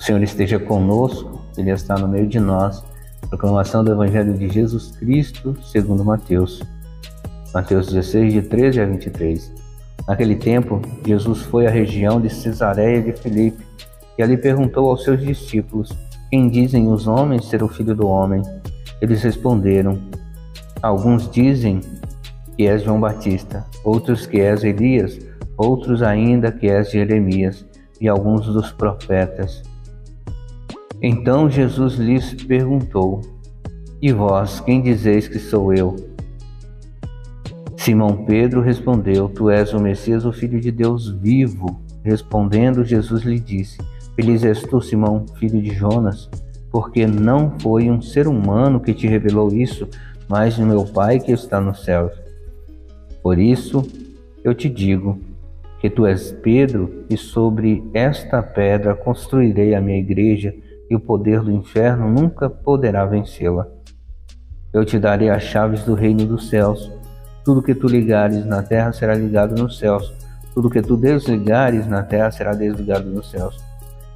O Senhor esteja conosco, Ele está no meio de nós. Proclamação do Evangelho de Jesus Cristo, segundo Mateus. Mateus 16, de 13 a 23. Naquele tempo, Jesus foi à região de Cesareia de Filipe e ali perguntou aos seus discípulos: quem dizem os homens ser o Filho do Homem? Eles responderam: alguns dizem que és João Batista, outros que és Elias, outros ainda que és Jeremias e alguns dos profetas. Então Jesus lhes perguntou: e vós, quem dizeis que sou eu? Simão Pedro respondeu: tu és o Messias, o Filho de Deus vivo. Respondendo, Jesus lhe disse: feliz és tu, Simão, filho de Jonas, porque não foi um ser humano que te revelou isso, mas o meu Pai que está nos céus. Por isso eu te digo que tu és Pedro, e sobre esta pedra construirei a minha igreja, e o poder do inferno nunca poderá vencê-la. Eu te darei as chaves do reino dos céus. Tudo que tu ligares na terra será ligado nos céus. Tudo que tu desligares na terra será desligado nos céus.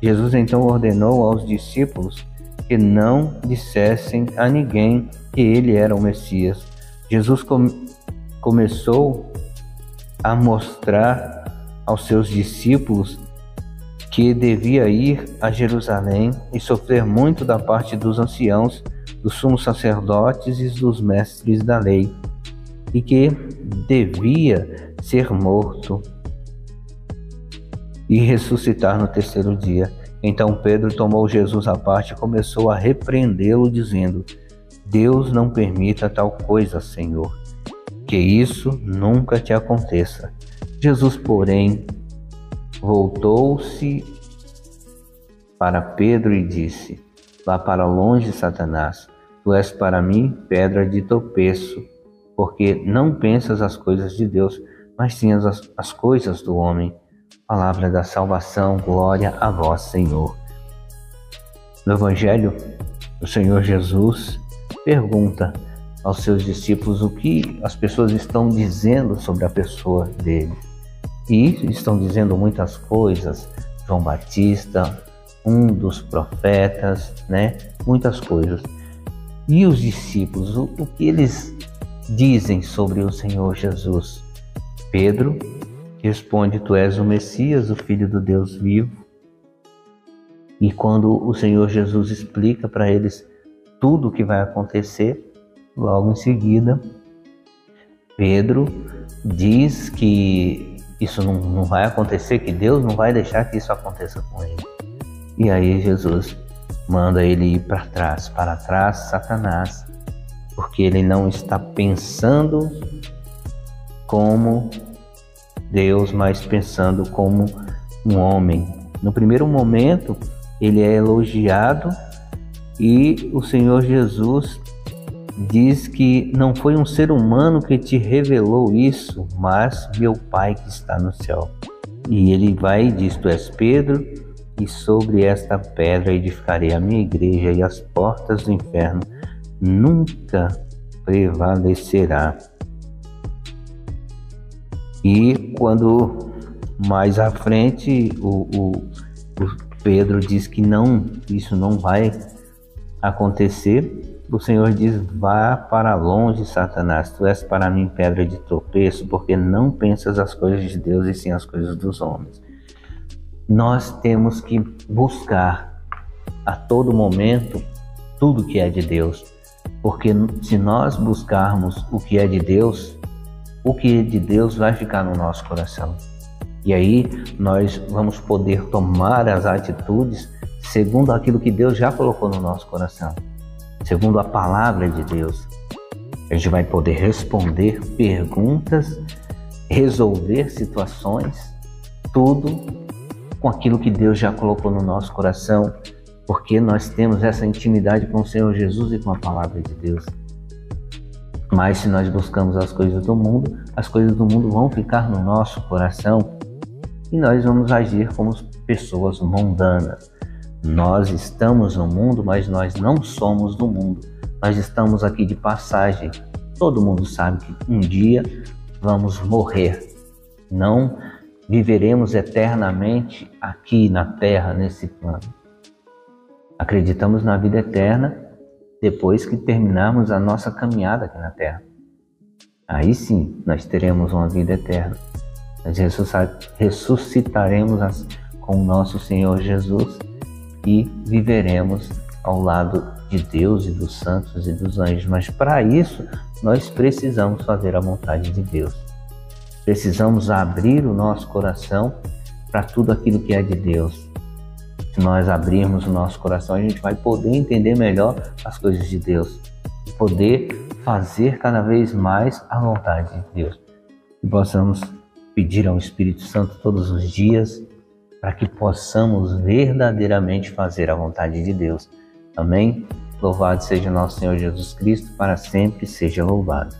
Jesus então ordenou aos discípulos que não dissessem a ninguém que ele era o Messias. Jesus começou a mostrar aos seus discípulos que devia ir a Jerusalém e sofrer muito da parte dos anciãos, dos sumos sacerdotes e dos mestres da lei, e que devia ser morto e ressuscitar no terceiro dia. Então Pedro tomou Jesus à parte e começou a repreendê-lo, dizendo: Deus não permita tal coisa, Senhor, que isso nunca te aconteça. Jesus, porém, voltou-se para Pedro e disse: vá para longe, Satanás, tu és para mim pedra de tropeço, porque não pensas as coisas de Deus, mas sim as coisas do homem. Palavra da salvação, glória a vós, Senhor. No Evangelho, o Senhor Jesus pergunta aos seus discípulos o que as pessoas estão dizendo sobre a pessoa dele. E estão dizendo muitas coisas: João Batista, um dos profetas, muitas coisas. E os discípulos, o que eles dizem sobre o Senhor Jesus? Pedro responde: tu és o Messias, o Filho do Deus vivo. E quando o Senhor Jesus explica para eles tudo o que vai acontecer, logo em seguida, Pedro diz que isso não vai acontecer, que Deus não vai deixar que isso aconteça com ele. E aí Jesus manda ele ir para trás, Satanás, porque ele não está pensando como Deus, mas pensando como um homem. No primeiro momento, ele é elogiado e o Senhor Jesus diz que não foi um ser humano que te revelou isso, mas meu Pai que está no céu. E ele vai e diz: tu és Pedro, e sobre esta pedra edificarei a minha igreja, e as portas do inferno nunca prevalecerá. E quando mais à frente o Pedro diz que isso não vai acontecer, o Senhor diz: vá para longe, Satanás, tu és para mim pedra de tropeço, porque não pensas as coisas de Deus e sim as coisas dos homens. Nós temos que buscar a todo momento tudo que é de Deus, porque se nós buscarmos o que é de Deus, o que é de Deus vai ficar no nosso coração. E aí nós vamos poder tomar as atitudes segundo aquilo que Deus já colocou no nosso coração, segundo a palavra de Deus. A gente vai poder responder perguntas, resolver situações, tudo com aquilo que Deus já colocou no nosso coração, porque nós temos essa intimidade com o Senhor Jesus e com a palavra de Deus. Mas se nós buscamos as coisas do mundo vão ficar no nosso coração e nós vamos agir como pessoas mundanas. Nós estamos no mundo, mas nós não somos do mundo. Nós estamos aqui de passagem. Todo mundo sabe que um dia vamos morrer. Não viveremos eternamente aqui na terra, nesse plano. Acreditamos na vida eterna depois que terminarmos a nossa caminhada aqui na Terra. Aí sim, nós teremos uma vida eterna. Nós ressuscitaremos com o nosso Senhor Jesus e viveremos ao lado de Deus e dos santos e dos anjos. Mas para isso, nós precisamos fazer a vontade de Deus. Precisamos abrir o nosso coração para tudo aquilo que é de Deus. Se nós abrirmos o nosso coração, a gente vai poder entender melhor as coisas de Deus, poder fazer cada vez mais a vontade de Deus. E possamos pedir ao Espírito Santo todos os dias para que possamos verdadeiramente fazer a vontade de Deus. Amém? Louvado seja nosso Senhor Jesus Cristo, para sempre seja louvado.